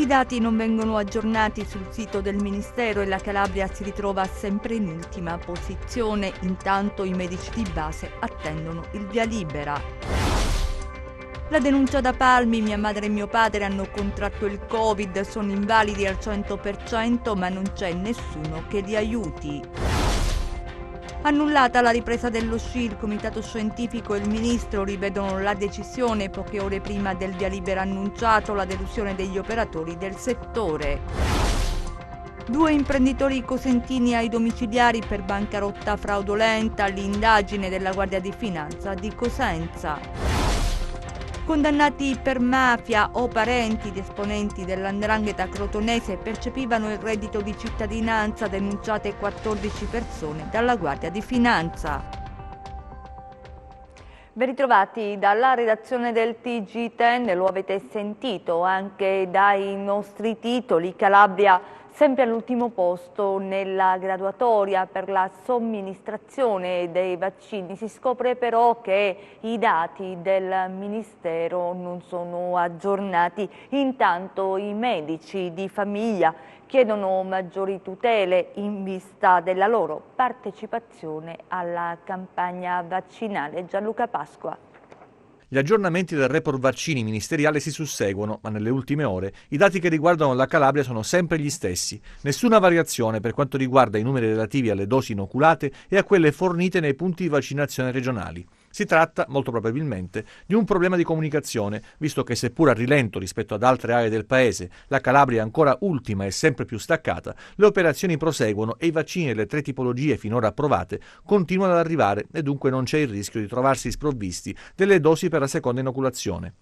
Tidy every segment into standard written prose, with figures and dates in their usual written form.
I dati non vengono aggiornati sul sito del Ministero e la Calabria si ritrova sempre in ultima posizione, intanto i medici di base attendono il via libera. La denuncia da Palmi: mia madre e mio padre hanno contratto il Covid, sono invalidi al 100% ma non c'è nessuno che li aiuti. Annullata la ripresa dello sci, il comitato scientifico e il ministro rivedono la decisione poche ore prima del via libera annunciato, la delusione degli operatori del settore. 2 imprenditori cosentini ai domiciliari per bancarotta fraudolenta, l'indagine della Guardia di Finanza di Cosenza. Condannati per mafia o parenti di esponenti dell''ndrangheta crotonese percepivano il reddito di cittadinanza, denunciate 14 persone dalla Guardia di Finanza. Ben ritrovati dalla redazione del TG10, lo avete sentito anche dai nostri titoli. Calabria sempre all'ultimo posto nella graduatoria per la somministrazione dei vaccini. Si scopre però che i dati del Ministero non sono aggiornati. Intanto i medici di famiglia chiedono maggiori tutele in vista della loro partecipazione alla campagna vaccinale. Gianluca Pasqua. Gli aggiornamenti del report vaccini ministeriale si susseguono, ma nelle ultime ore i dati che riguardano la Calabria sono sempre gli stessi. Nessuna variazione per quanto riguarda i numeri relativi alle dosi inoculate e a quelle fornite nei punti di vaccinazione regionali. Si tratta, molto probabilmente, di un problema di comunicazione, visto che seppur a rilento rispetto ad altre aree del paese, la Calabria è ancora ultima e sempre più staccata, le operazioni proseguono e i vaccini delle 3 tipologie finora approvate continuano ad arrivare e dunque non c'è il rischio di trovarsi sprovvisti delle dosi per la seconda inoculazione.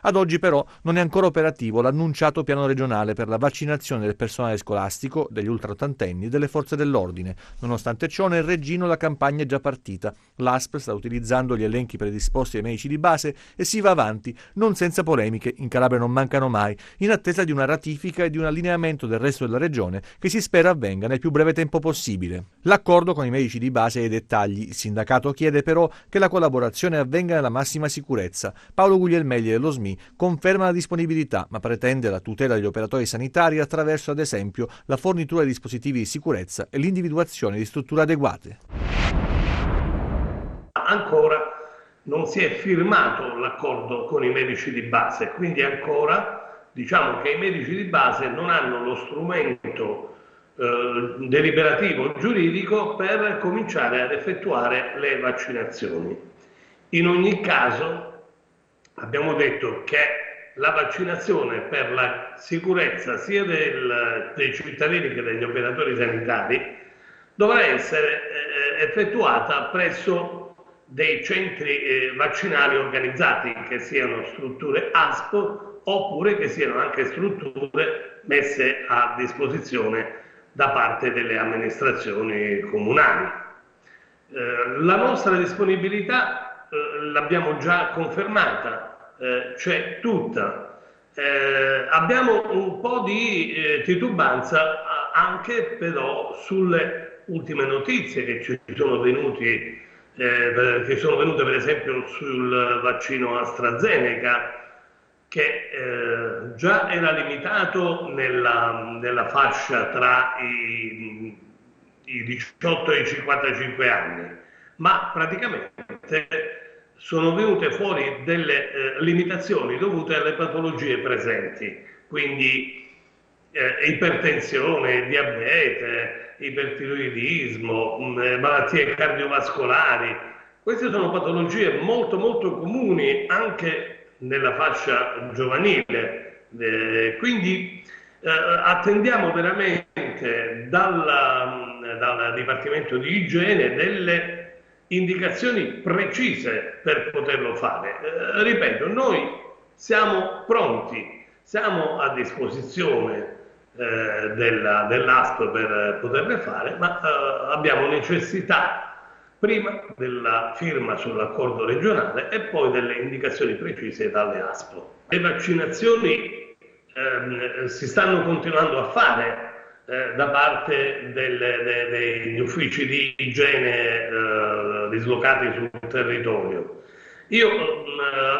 Ad oggi però non è ancora operativo l'annunciato piano regionale per la vaccinazione del personale scolastico, degli ultraottantenni e delle forze dell'ordine. Nonostante ciò nel Reggino la campagna è già partita. L'ASP sta utilizzando gli elenchi predisposti ai medici di base e si va avanti, non senza polemiche, in Calabria non mancano mai, in attesa di una ratifica e di un allineamento del resto della regione che si spera avvenga nel più breve tempo possibile. L'accordo con i medici di base e i dettagli. Il sindacato chiede però che la collaborazione avvenga nella massima sicurezza. Paolo Guglielmelli dello SMI conferma la disponibilità, ma pretende la tutela degli operatori sanitari attraverso, ad esempio, la fornitura di dispositivi di sicurezza e l'individuazione di strutture adeguate. Ancora non si è firmato l'accordo con i medici di base, quindi ancora diciamo che i medici di base non hanno lo strumento deliberativo giuridico per cominciare ad effettuare le vaccinazioni. In ogni caso abbiamo detto che la vaccinazione per la sicurezza sia dei cittadini che degli operatori sanitari dovrà essere effettuata presso dei centri vaccinali organizzati, che siano strutture ASP oppure che siano anche strutture messe a disposizione da parte delle amministrazioni comunali. La nostra disponibilità l'abbiamo già confermata. C'è tutta. Abbiamo un po' di titubanza anche però sulle ultime notizie che ci sono venute per esempio sul vaccino AstraZeneca, che già era limitato nella fascia tra i 18 e i 55 anni, ma praticamente sono venute fuori delle limitazioni dovute alle patologie presenti, quindi ipertensione, diabete, ipertiroidismo, malattie cardiovascolari. Queste sono patologie molto molto comuni anche nella fascia giovanile, quindi attendiamo veramente dal Dipartimento di Igiene delle indicazioni precise per poterlo fare. Ripeto, noi siamo pronti, siamo a disposizione dell'ASP per poterle fare, ma abbiamo necessità prima della firma sull'accordo regionale e poi delle indicazioni precise dalle ASP. Le vaccinazioni si stanno continuando a fare da parte degli uffici di igiene dislocati sul territorio. Io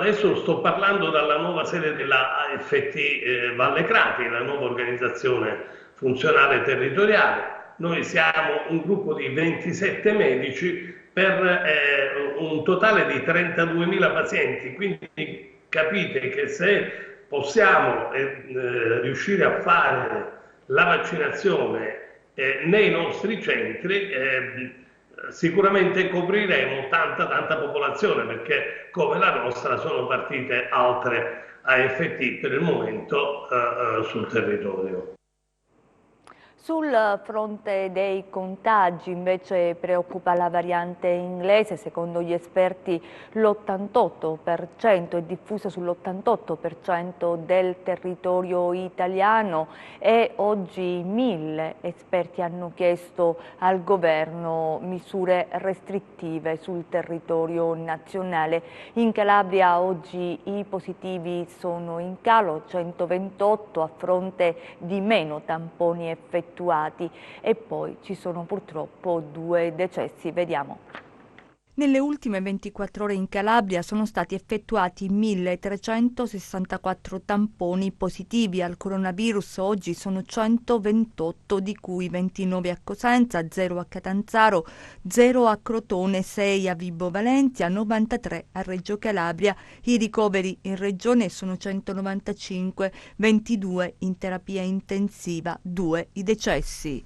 adesso sto parlando dalla nuova sede della AFT Valle Crati, la nuova organizzazione funzionale territoriale. Noi siamo un gruppo di 27 medici per un totale di 32.000 pazienti, quindi capite che se possiamo riuscire a fare la vaccinazione nei nostri centri, sicuramente copriremo tanta popolazione, perché come la nostra sono partite altre AFT per il momento sul territorio. Sul fronte dei contagi invece preoccupa la variante inglese. Secondo gli esperti l'88% è diffusa sull'88% del territorio italiano e oggi 1000 esperti hanno chiesto al governo misure restrittive sul territorio nazionale. In Calabria oggi i positivi sono in calo, 128 a fronte di meno tamponi effettuati. E poi ci sono purtroppo 2 decessi, vediamo. Nelle ultime 24 ore in Calabria sono stati effettuati 1.364 tamponi positivi al coronavirus. Oggi sono 128, di cui 29 a Cosenza, 0 a Catanzaro, 0 a Crotone, 6 a Vibo Valentia, 93 a Reggio Calabria. I ricoveri in regione sono 195, 22 in terapia intensiva, 2 i decessi.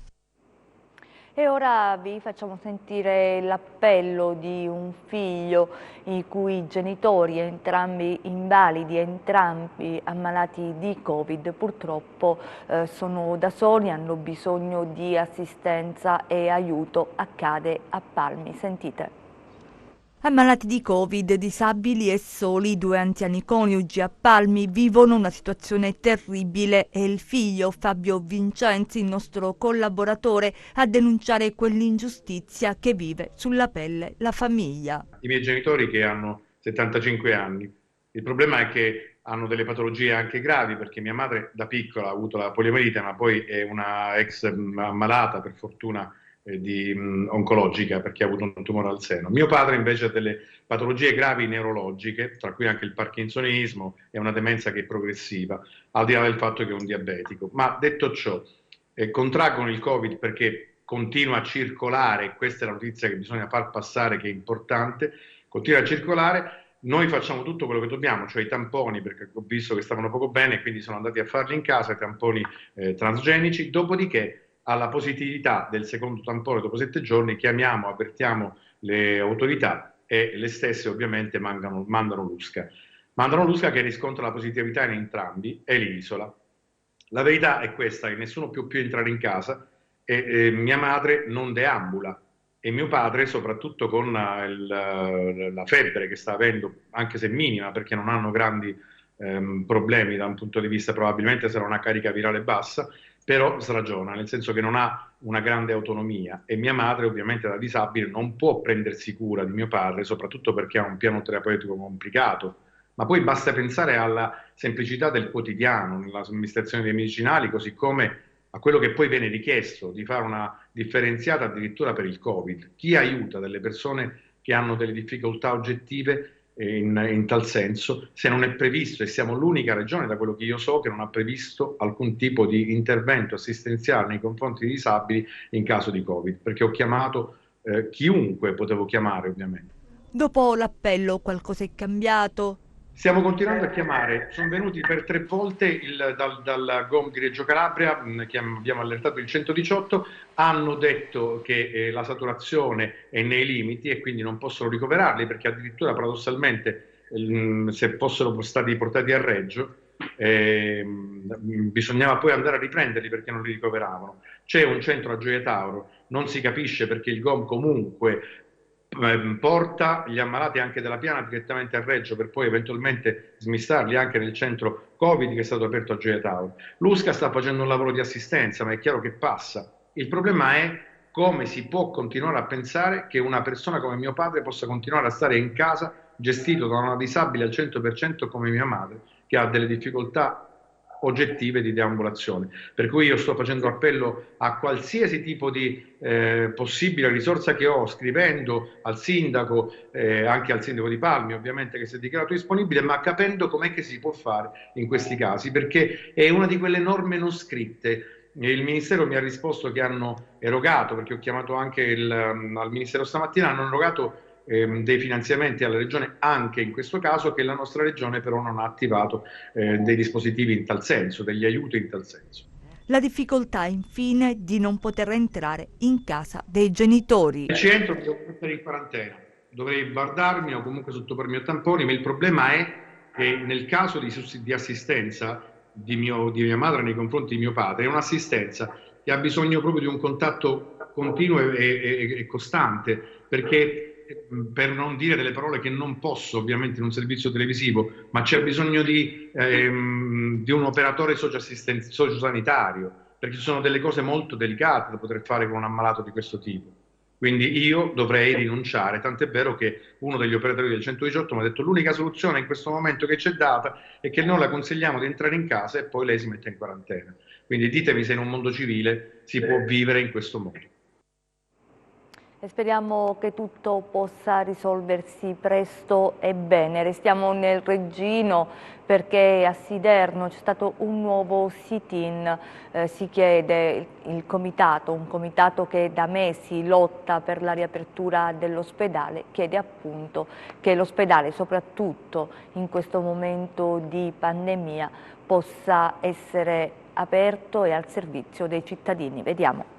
E ora vi facciamo sentire l'appello di un figlio i cui genitori, entrambi invalidi, entrambi ammalati di Covid, purtroppo sono da soli, hanno bisogno di assistenza e aiuto. Accade a Palmi, sentite. Ammalati di Covid, disabili e soli, 2 anziani coniugi a Palmi vivono una situazione terribile e il figlio Fabio Vincenzi, il nostro collaboratore, a denunciare quell'ingiustizia che vive sulla pelle la famiglia. I miei genitori che hanno 75 anni, il problema è che hanno delle patologie anche gravi, perché mia madre da piccola ha avuto la poliomielite, ma poi è una ex ammalata, per fortuna, oncologica, perché ha avuto un tumore al seno. Mio padre invece ha delle patologie gravi neurologiche, tra cui anche il parkinsonismo e una demenza che è progressiva, al di là del fatto che è un diabetico. Ma detto ciò, contraggono il Covid perché continua a circolare, questa è la notizia che bisogna far passare, che è importante, continua a circolare. Noi facciamo tutto quello che dobbiamo, cioè i tamponi, perché ho visto che stavano poco bene, quindi sono andati a farli in casa, i tamponi transgenici, dopodiché alla positività del secondo tampone dopo 7 giorni chiamiamo, avvertiamo le autorità e le stesse ovviamente mandano l'USCA. Mandano l'USCA che riscontra la positività in entrambi e li isola. La verità è questa, che nessuno può più entrare in casa e mia madre non deambula e mio padre, soprattutto con la febbre che sta avendo, anche se minima, perché non hanno grandi problemi da un punto di vista, probabilmente sarà una carica virale bassa, però sragiona, nel senso che non ha una grande autonomia e mia madre ovviamente da disabile non può prendersi cura di mio padre, soprattutto perché ha un piano terapeutico complicato, ma poi basta pensare alla semplicità del quotidiano, nella somministrazione dei medicinali, così come a quello che poi viene richiesto di fare una differenziata addirittura per il Covid. Chi aiuta delle persone che hanno delle difficoltà oggettive in tal senso, se non è previsto, e siamo l'unica regione da quello che io so che non ha previsto alcun tipo di intervento assistenziale nei confronti dei disabili in caso di Covid, perché ho chiamato chiunque potevo chiamare ovviamente. Dopo l'appello qualcosa è cambiato? Stiamo continuando a chiamare, sono venuti per 3 volte dal GOM di Reggio Calabria, che abbiamo allertato il 118, hanno detto che la saturazione è nei limiti e quindi non possono ricoverarli, perché addirittura paradossalmente se fossero stati portati a Reggio bisognava poi andare a riprenderli perché non li ricoveravano. C'è un centro a Gioia Tauro, non si capisce perché il GOM comunque porta gli ammalati anche della Piana direttamente a Reggio per poi eventualmente smistarli anche nel centro Covid che è stato aperto a Gioia Tauro. L'USCA sta facendo un lavoro di assistenza, ma è chiaro che passa. Il problema è come si può continuare a pensare che una persona come mio padre possa continuare a stare in casa gestito da una disabile al 100% come mia madre, che ha delle difficoltà oggettive di deambulazione. Per cui io sto facendo appello a qualsiasi tipo di possibile risorsa che ho, scrivendo al sindaco, anche al sindaco di Palmi ovviamente, che si è dichiarato disponibile, ma capendo com'è che si può fare in questi casi, perché è una di quelle norme non scritte. Il Ministero mi ha risposto che hanno erogato, perché ho chiamato anche al Ministero stamattina, hanno erogato dei finanziamenti alla Regione anche in questo caso, che la nostra Regione però non ha attivato dei dispositivi in tal senso, degli aiuti in tal senso. La difficoltà infine di non poter entrare in casa dei genitori. Al centro mi devo mettere in quarantena, dovrei guardarmi o comunque sottopormi a tamponi, ma il problema è che nel caso di assistenza di mia madre nei confronti di mio padre, è un'assistenza che ha bisogno proprio di un contatto continuo e costante, perché per non dire delle parole che non posso ovviamente in un servizio televisivo, ma c'è bisogno di un operatore sociosanitario, perché ci sono delle cose molto delicate da poter fare con un ammalato di questo tipo. Quindi io dovrei rinunciare, tant'è vero che uno degli operatori del 118 mi ha detto: l'unica soluzione in questo momento che c'è data è che noi la consigliamo di entrare in casa e poi lei si mette in quarantena. Quindi ditemi se in un mondo civile si può vivere in questo modo. E speriamo che tutto possa risolversi presto e bene. Restiamo nel Reggino perché a Siderno c'è stato un nuovo sit-in, si chiede un comitato che da mesi lotta per la riapertura dell'ospedale, chiede appunto che l'ospedale, soprattutto in questo momento di pandemia, possa essere aperto e al servizio dei cittadini. Vediamo.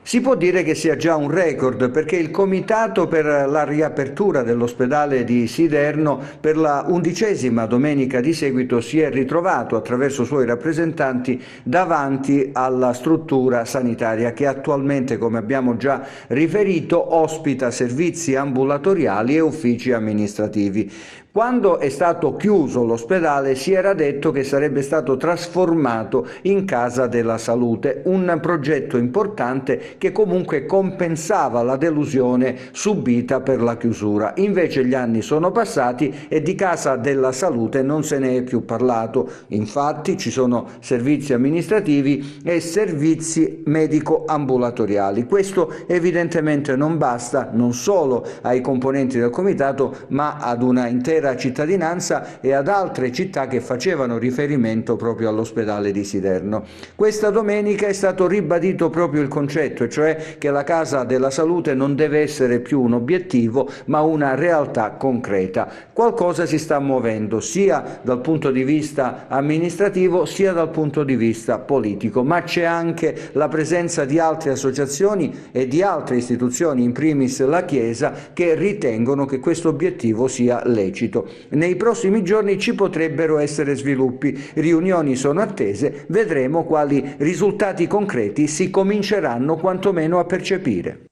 Si può dire che sia già un record, perché il comitato per la riapertura dell'ospedale di Siderno per la 11ª domenica di seguito si è ritrovato attraverso suoi rappresentanti davanti alla struttura sanitaria che attualmente, come abbiamo già riferito, ospita servizi ambulatoriali e uffici amministrativi. Quando è stato chiuso l'ospedale si era detto che sarebbe stato trasformato in Casa della Salute, un progetto importante che comunque compensava la delusione subita per la chiusura. Invece gli anni sono passati e di Casa della Salute non se ne è più parlato. Infatti ci sono servizi amministrativi e servizi medico-ambulatoriali. Questo evidentemente non basta non solo ai componenti del comitato, ma ad una intera cittadinanza e ad altre città che facevano riferimento proprio all'ospedale di Siderno. Questa domenica è stato ribadito proprio il concetto, cioè che la Casa della Salute non deve essere più un obiettivo ma una realtà concreta. Qualcosa si sta muovendo sia dal punto di vista amministrativo sia dal punto di vista politico, ma c'è anche la presenza di altre associazioni e di altre istituzioni, in primis la Chiesa, che ritengono che questo obiettivo sia lecito. Nei prossimi giorni ci potrebbero essere sviluppi, riunioni sono attese, vedremo quali risultati concreti si cominceranno quantomeno a percepire.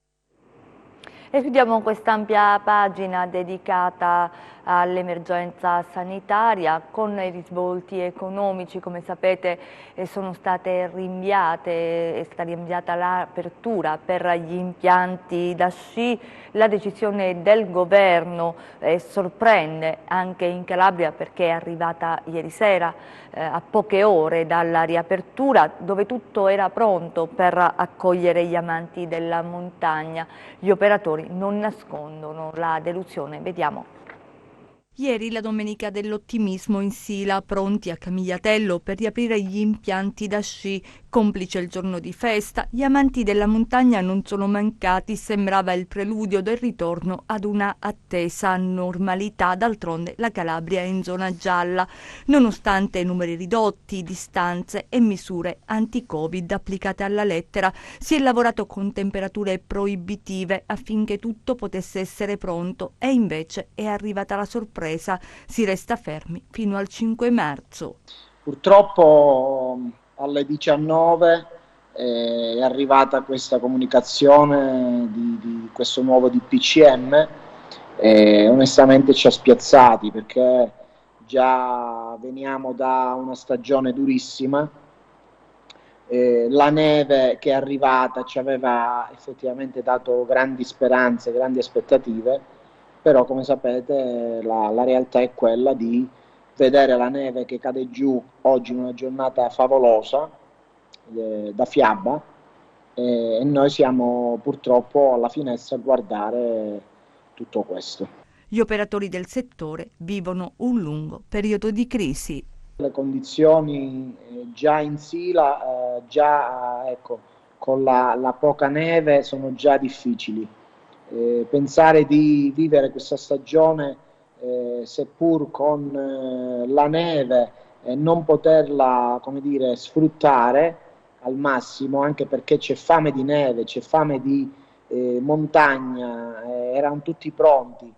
E chiudiamo quest'ampia pagina dedicata all'emergenza sanitaria con i risvolti economici. Come sapete sono state rinviate, è stata rinviata l'apertura per gli impianti da sci. La decisione del governo sorprende anche in Calabria perché è arrivata ieri sera a poche ore dalla riapertura, dove tutto era pronto per accogliere gli amanti della montagna. Gli operatori non nascondono la delusione, vediamo. Ieri la domenica dell'ottimismo in Sila, pronti a Camigliatello per riaprire gli impianti da sci. Complice il giorno di festa, gli amanti della montagna non sono mancati, sembrava il preludio del ritorno ad una attesa normalità. D'altronde la Calabria è in zona gialla, nonostante numeri ridotti, distanze e misure anti-Covid applicate alla lettera. Si è lavorato con temperature proibitive affinché tutto potesse essere pronto e invece è arrivata la sorpresa. Si resta fermi fino al 5 marzo. Purtroppo alle 19 è arrivata questa comunicazione di questo nuovo DPCM e onestamente ci ha spiazzati, perché già veniamo da una stagione durissima. La neve che è arrivata ci aveva effettivamente dato grandi speranze, grandi aspettative, però come sapete la realtà è quella di vedere la neve che cade giù oggi in una giornata favolosa, da fiaba, e noi siamo purtroppo alla finestra a guardare tutto questo. Gli operatori del settore vivono un lungo periodo di crisi. Le condizioni già in Sila, con la poca neve sono già difficili. Pensare di vivere questa stagione, seppur con la neve, e non poterla, sfruttare al massimo, anche perché c'è fame di neve, c'è fame di montagna, erano tutti pronti,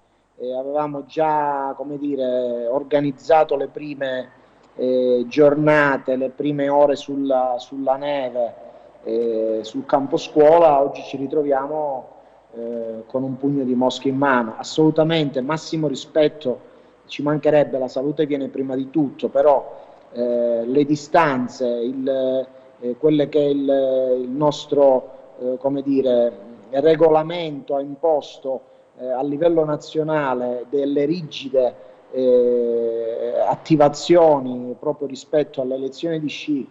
avevamo già, organizzato le prime giornate, le prime ore sulla neve, sul campo scuola. Oggi ci ritroviamo con un pugno di mosche in mano. Assolutamente massimo rispetto, ci mancherebbe, la salute viene prima di tutto, però le distanze, quelle che il nostro regolamento ha imposto a livello nazionale, delle rigide attivazioni proprio rispetto alle lezioni di sci,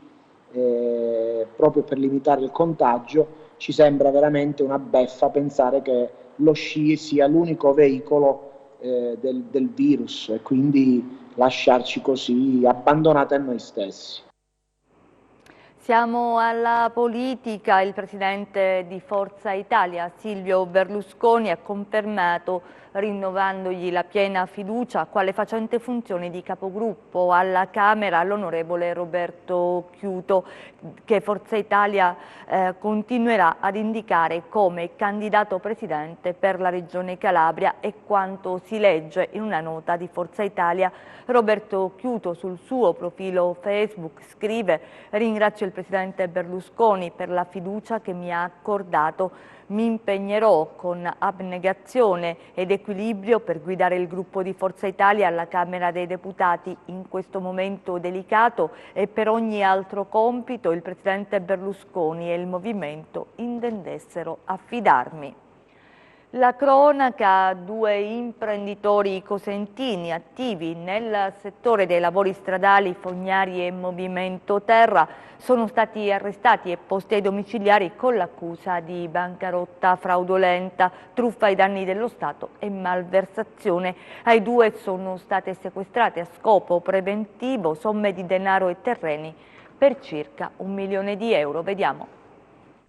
proprio per limitare il contagio, ci sembra veramente una beffa pensare che lo sci sia l'unico veicolo del virus, e quindi lasciarci così abbandonati a noi stessi. Siamo alla politica. Il presidente di Forza Italia, Silvio Berlusconi, ha confermato, rinnovandogli la piena fiducia, quale facente funzione di capogruppo alla Camera, l'onorevole Roberto Chiuto, che Forza Italia continuerà ad indicare come candidato presidente per la Regione Calabria. E quanto si legge in una nota di Forza Italia, Roberto Chiuto sul suo profilo Facebook scrive: ringrazio il presidente Berlusconi per la fiducia che mi ha accordato. Mi impegnerò con abnegazione ed equilibrio per guidare il gruppo di Forza Italia alla Camera dei Deputati in questo momento delicato, e per ogni altro compito il presidente Berlusconi e il movimento intendessero affidarmi. La cronaca: due imprenditori cosentini attivi nel settore dei lavori stradali, fognari e movimento terra sono stati arrestati e posti ai domiciliari con l'accusa di bancarotta fraudolenta, truffa ai danni dello Stato e malversazione. Ai due sono state sequestrate a scopo preventivo somme di denaro e terreni per circa 1 milione di euro. Vediamo.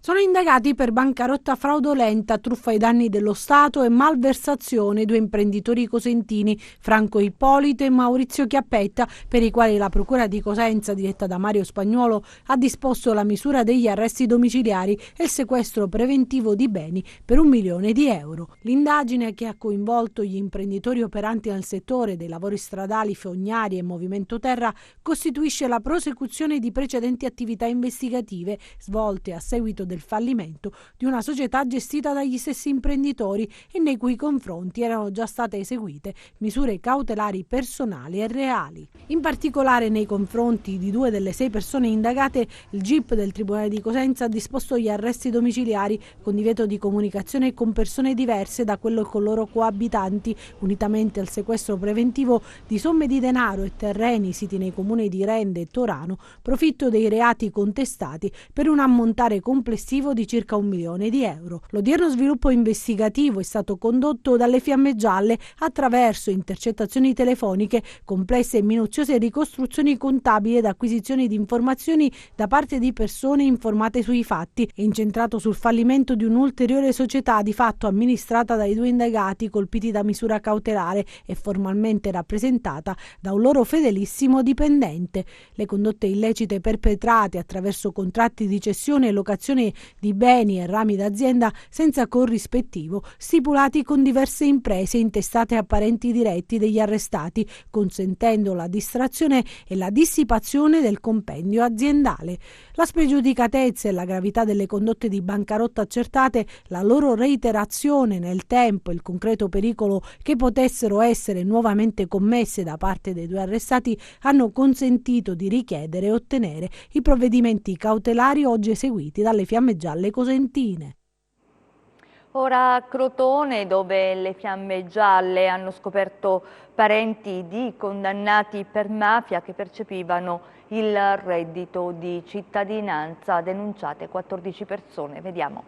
Sono indagati per bancarotta fraudolenta, truffa ai danni dello Stato e malversazione due imprenditori cosentini, Franco Ippolito e Maurizio Chiappetta, per i quali la Procura di Cosenza, diretta da Mario Spagnuolo, ha disposto la misura degli arresti domiciliari e il sequestro preventivo di beni per 1 milione di euro. L'indagine, che ha coinvolto gli imprenditori operanti nel settore dei lavori stradali, fognari e movimento terra, costituisce la prosecuzione di precedenti attività investigative svolte a seguito del fallimento di una società gestita dagli stessi imprenditori e nei cui confronti erano già state eseguite misure cautelari personali e reali. In particolare, nei confronti di 2 delle 6 persone indagate, il GIP del Tribunale di Cosenza ha disposto gli arresti domiciliari con divieto di comunicazione con persone diverse da quello con loro coabitanti, unitamente al sequestro preventivo di somme di denaro e terreni siti nei comuni di Rende e Torano, profitto dei reati contestati per un ammontare complessivo di circa 1 milione di euro. L'odierno sviluppo investigativo è stato condotto dalle Fiamme Gialle attraverso intercettazioni telefoniche, complesse e minuziose ricostruzioni contabili ed acquisizioni di informazioni da parte di persone informate sui fatti, e incentrato sul fallimento di un'ulteriore società di fatto amministrata dai 2 indagati colpiti da misura cautelare e formalmente rappresentata da un loro fedelissimo dipendente. Le condotte illecite perpetrate attraverso contratti di cessione e locazione di beni e rami d'azienda senza corrispettivo, stipulati con diverse imprese intestate a parenti diretti degli arrestati, consentendo la distrazione e la dissipazione del compendio aziendale. La spregiudicatezza e la gravità delle condotte di bancarotta accertate, la loro reiterazione nel tempo e il concreto pericolo che potessero essere nuovamente commesse da parte dei 2 arrestati hanno consentito di richiedere e ottenere i provvedimenti cautelari oggi eseguiti dalle Fiamme Gialle cosentine. Ora a Crotone, dove le Fiamme Gialle hanno scoperto parenti di condannati per mafia che percepivano il reddito di cittadinanza. Denunciate 14 persone, vediamo.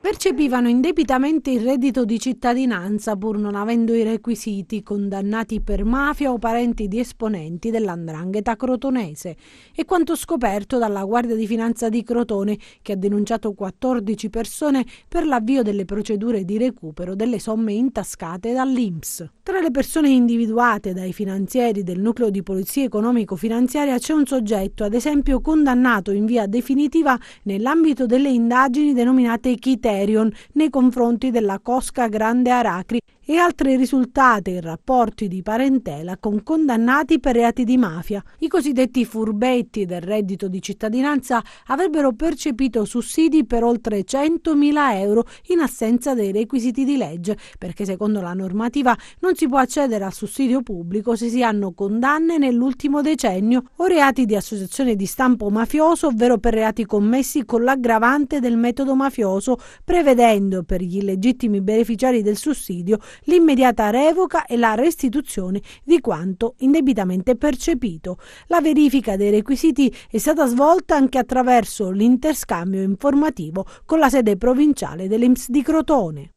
Percepivano indebitamente il reddito di cittadinanza pur non avendo i requisiti, condannati per mafia o parenti di esponenti dell''ndrangheta crotonese. È quanto scoperto dalla Guardia di Finanza di Crotone, che ha denunciato 14 persone per l'avvio delle procedure di recupero delle somme intascate dall'INPS. Tra le persone individuate dai finanzieri del nucleo di polizia economico-finanziaria c'è un soggetto, ad esempio, condannato in via definitiva nell'ambito delle indagini denominate Criterion nei confronti della Cosca Grande Aracri e altre risultate in rapporti di parentela con condannati per reati di mafia. I cosiddetti furbetti del reddito di cittadinanza avrebbero percepito sussidi per oltre 100.000 euro in assenza dei requisiti di legge, perché secondo la normativa non si può accedere al sussidio pubblico se si hanno condanne nell'ultimo decennio o reati di associazione di stampo mafioso, ovvero per reati commessi con l'aggravante del metodo mafioso, prevedendo per gli illegittimi beneficiari del sussidio l'immediata revoca e la restituzione di quanto indebitamente percepito. La verifica dei requisiti è stata svolta anche attraverso l'interscambio informativo con la sede provinciale dell'INPS di Crotone.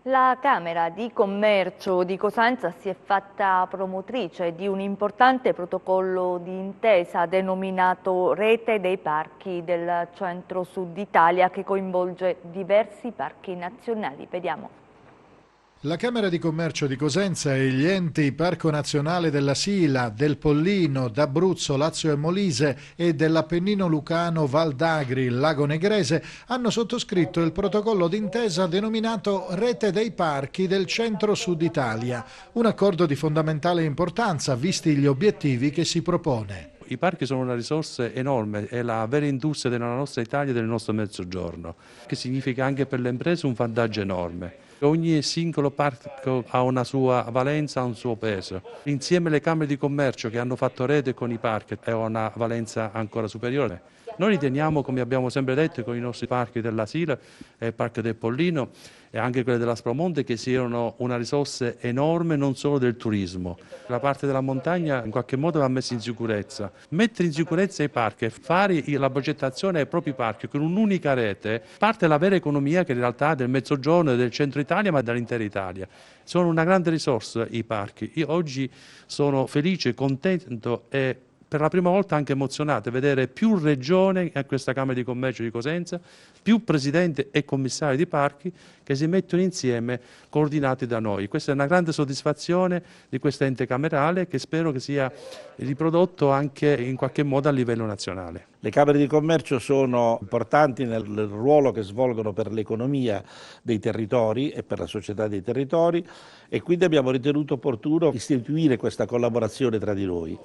La Camera di Commercio di Cosenza si è fatta promotrice di un importante protocollo di intesa denominato Rete dei Parchi del Centro-Sud Italia, che coinvolge diversi parchi nazionali. Vediamo. La Camera di Commercio di Cosenza e gli enti Parco Nazionale della Sila, del Pollino, d'Abruzzo, Lazio e Molise e dell'Appennino Lucano, Val d'Agri, Lago Negrese hanno sottoscritto il protocollo d'intesa denominato Rete dei Parchi del Centro-Sud Italia, un accordo di fondamentale importanza visti gli obiettivi che si propone. I parchi sono una risorsa enorme, è la vera industria della nostra Italia e del nostro mezzogiorno, che significa anche per le imprese un vantaggio enorme. Ogni singolo parco ha una sua valenza, ha un suo peso. Insieme alle Camere di Commercio che hanno fatto rete con i parchi ha una valenza ancora superiore. Noi riteniamo, come abbiamo sempre detto, con i nostri parchi della Sila e il Parco del Pollino e anche quelli dell'Aspromonte, che siano una risorsa enorme non solo del turismo. La parte della montagna in qualche modo va messa in sicurezza. Mettere in sicurezza i parchi e fare la progettazione ai propri parchi con un'unica rete parte la vera economia che in realtà è del Mezzogiorno e del Centro Italia, ma dall'intera Italia. Sono una grande risorsa i parchi. Io oggi sono felice, contento e per la prima volta anche emozionato vedere più regioni a questa Camera di Commercio di Cosenza, più presidenti e commissari di parchi che si mettono insieme coordinati da noi. Questa è una grande soddisfazione di questo ente camerale che spero che sia riprodotto anche in qualche modo a livello nazionale. Le Camere di Commercio sono importanti nel ruolo che svolgono per l'economia dei territori e per la società dei territori e quindi abbiamo ritenuto opportuno istituire questa collaborazione tra di noi.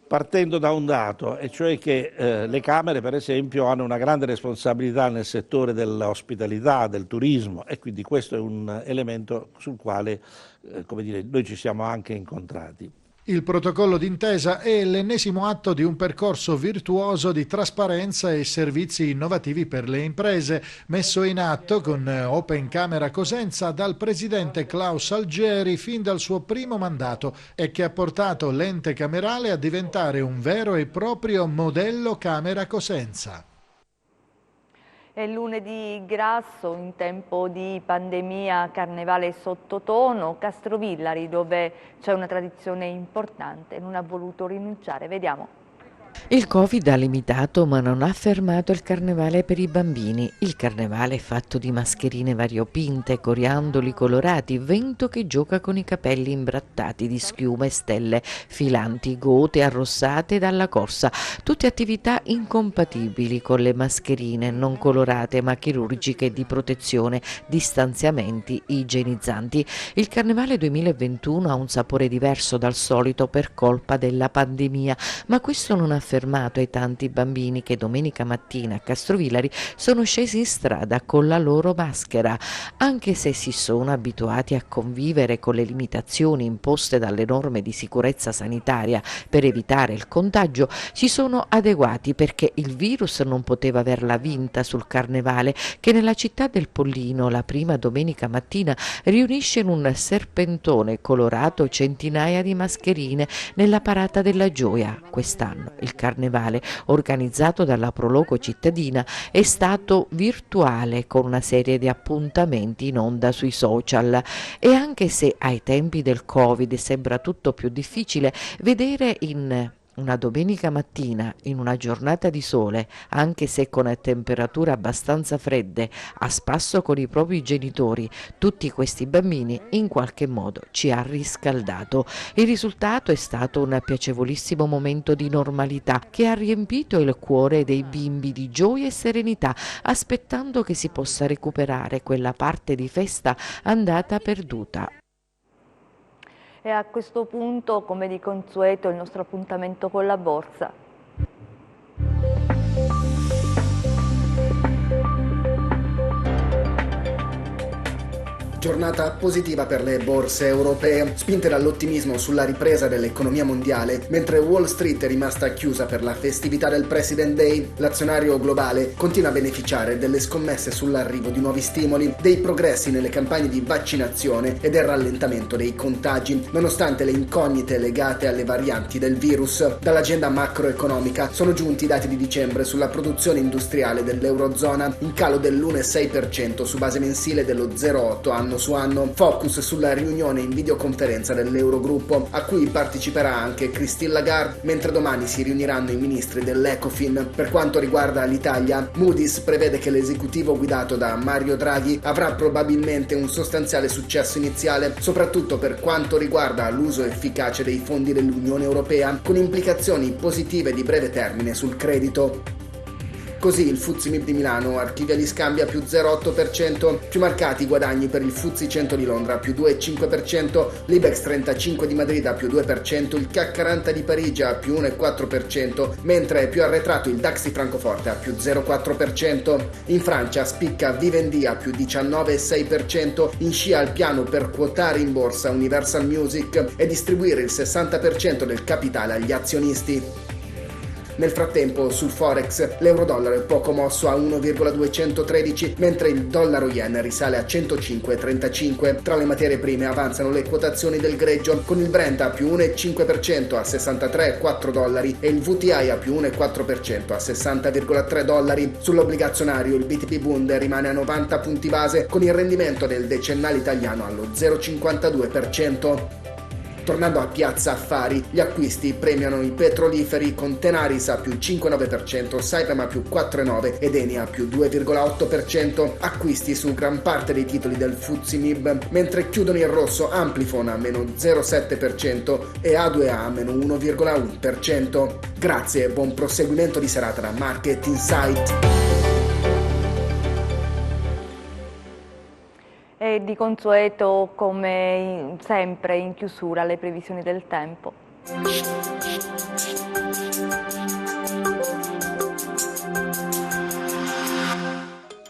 Partendo da un dato, e cioè che le Camere per esempio hanno una grande responsabilità nel settore dell'ospitalità, del turismo e quindi questo è un elemento sul quale noi ci siamo anche incontrati. Il protocollo d'intesa è l'ennesimo atto di un percorso virtuoso di trasparenza e servizi innovativi per le imprese, messo in atto con Open Camera Cosenza dal presidente Klaus Algeri fin dal suo primo mandato e che ha portato l'ente camerale a diventare un vero e proprio modello Camera Cosenza. È lunedì grasso, in tempo di pandemia, carnevale sottotono, Castrovillari, dove c'è una tradizione importante, non ha voluto rinunciare. Vediamo. Il Covid ha limitato ma non ha fermato il carnevale per i bambini. Il carnevale è fatto di mascherine variopinte, coriandoli colorati, vento che gioca con i capelli imbrattati di schiuma e stelle filanti, gote arrossate dalla corsa. Tutte attività incompatibili con le mascherine non colorate ma chirurgiche di protezione, distanziamenti igienizzanti. Il carnevale 2021 ha un sapore diverso dal solito per colpa della pandemia, ma questo non ha confermato ai tanti bambini che domenica mattina a Castrovillari sono scesi in strada con la loro maschera. Anche se si sono abituati a convivere con le limitazioni imposte dalle norme di sicurezza sanitaria per evitare il contagio, si sono adeguati perché il virus non poteva averla vinta sul carnevale che nella città del Pollino la prima domenica mattina riunisce in un serpentone colorato centinaia di mascherine nella parata della Gioia. Quest'anno il carnevale, organizzato dalla Proloco cittadina, è stato virtuale con una serie di appuntamenti in onda sui social e anche se ai tempi del Covid sembra tutto più difficile, vedere in una domenica mattina, in una giornata di sole, anche se con temperature abbastanza fredde, a spasso con i propri genitori, tutti questi bambini in qualche modo ci ha riscaldato. Il risultato è stato un piacevolissimo momento di normalità che ha riempito il cuore dei bimbi di gioia e serenità, aspettando che si possa recuperare quella parte di festa andata perduta. E a questo punto, come di consueto, il nostro appuntamento con la borsa. Giornata positiva per le borse europee, spinte dall'ottimismo sulla ripresa dell'economia mondiale, mentre Wall Street è rimasta chiusa per la festività del President Day. L'azionario globale continua a beneficiare delle scommesse sull'arrivo di nuovi stimoli, dei progressi nelle campagne di vaccinazione e del rallentamento dei contagi, nonostante le incognite legate alle varianti del virus. Dall'agenda macroeconomica sono giunti i dati di dicembre sulla produzione industriale dell'Eurozona, in calo dell'1,6% su base mensile dello 0,8 anno su anno. Focus sulla riunione in videoconferenza dell'Eurogruppo, a cui parteciperà anche Christine Lagarde, mentre domani si riuniranno i ministri dell'Ecofin. Per quanto riguarda l'Italia, Moody's prevede che l'esecutivo guidato da Mario Draghi avrà probabilmente un sostanziale successo iniziale, soprattutto per quanto riguarda l'uso efficace dei fondi dell'Unione Europea, con implicazioni positive di breve termine sul credito. Così il FTSE MIB di Milano archivia gli scambi a più 0,8%, più marcati i guadagni per il FTSE 100 di Londra a più 2,5%, l'Ibex 35 di Madrid a più 2%, il CAC 40 di Parigi a più 1,4%, mentre è più arretrato il DAX di Francoforte a più 0,4%. In Francia spicca Vivendi a più 19,6%, in scia al piano per quotare in borsa Universal Music e distribuire il 60% del capitale agli azionisti. Nel frattempo sul Forex l'euro-dollaro è poco mosso a 1,213, mentre il dollaro-yen risale a 105,35. Tra le materie prime avanzano le quotazioni del greggio, con il Brent a più 1,5% a $63,4 e il VTI a più 1,4% a $60,3. Sull'obbligazionario il BTP Bund rimane a 90 punti base, con il rendimento del decennale italiano allo 0,52%. Tornando a Piazza Affari, gli acquisti premiano i petroliferi con Tenaris a più 5,9%, Saipem a più 4,9% ed Eni a più 2,8%. Acquisti su gran parte dei titoli del FTSE MIB, mentre chiudono in rosso Amplifon a meno 0,7% e A2A a meno 1,1%. Grazie e buon proseguimento di serata da Market Insight. E di consueto, come sempre in chiusura, le previsioni del tempo.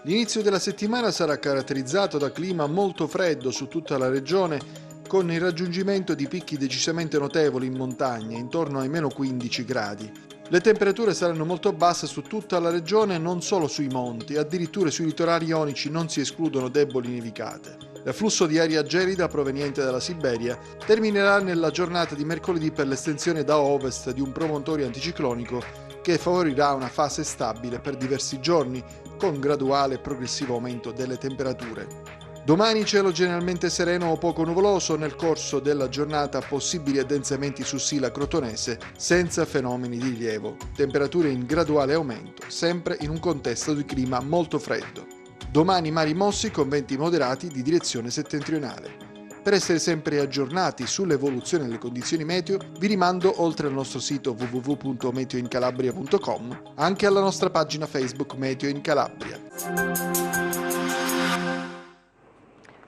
L'inizio della settimana sarà caratterizzato da clima molto freddo su tutta la regione, con il raggiungimento di picchi decisamente notevoli in montagna, intorno ai meno 15 gradi. Le temperature saranno molto basse su tutta la regione, non solo sui monti, addirittura sui litorali ionici non si escludono deboli nevicate. L'afflusso di aria gelida proveniente dalla Siberia terminerà nella giornata di mercoledì per l'estensione da ovest di un promontorio anticiclonico che favorirà una fase stabile per diversi giorni, con graduale e progressivo aumento delle temperature. Domani cielo generalmente sereno o poco nuvoloso, nel corso della giornata possibili addensamenti su Sila Crotonese senza fenomeni di rilievo. Temperature in graduale aumento, sempre in un contesto di clima molto freddo. Domani mari mossi con venti moderati di direzione settentrionale. Per essere sempre aggiornati sull'evoluzione delle condizioni meteo, vi rimando oltre al nostro sito www.meteoincalabria.com anche alla nostra pagina Facebook Meteo in Calabria.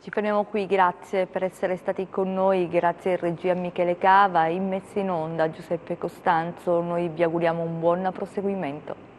Ci fermiamo qui, grazie per essere stati con noi, grazie in regia Michele Cava, in messa in onda Giuseppe Costanzo, noi vi auguriamo un buon proseguimento.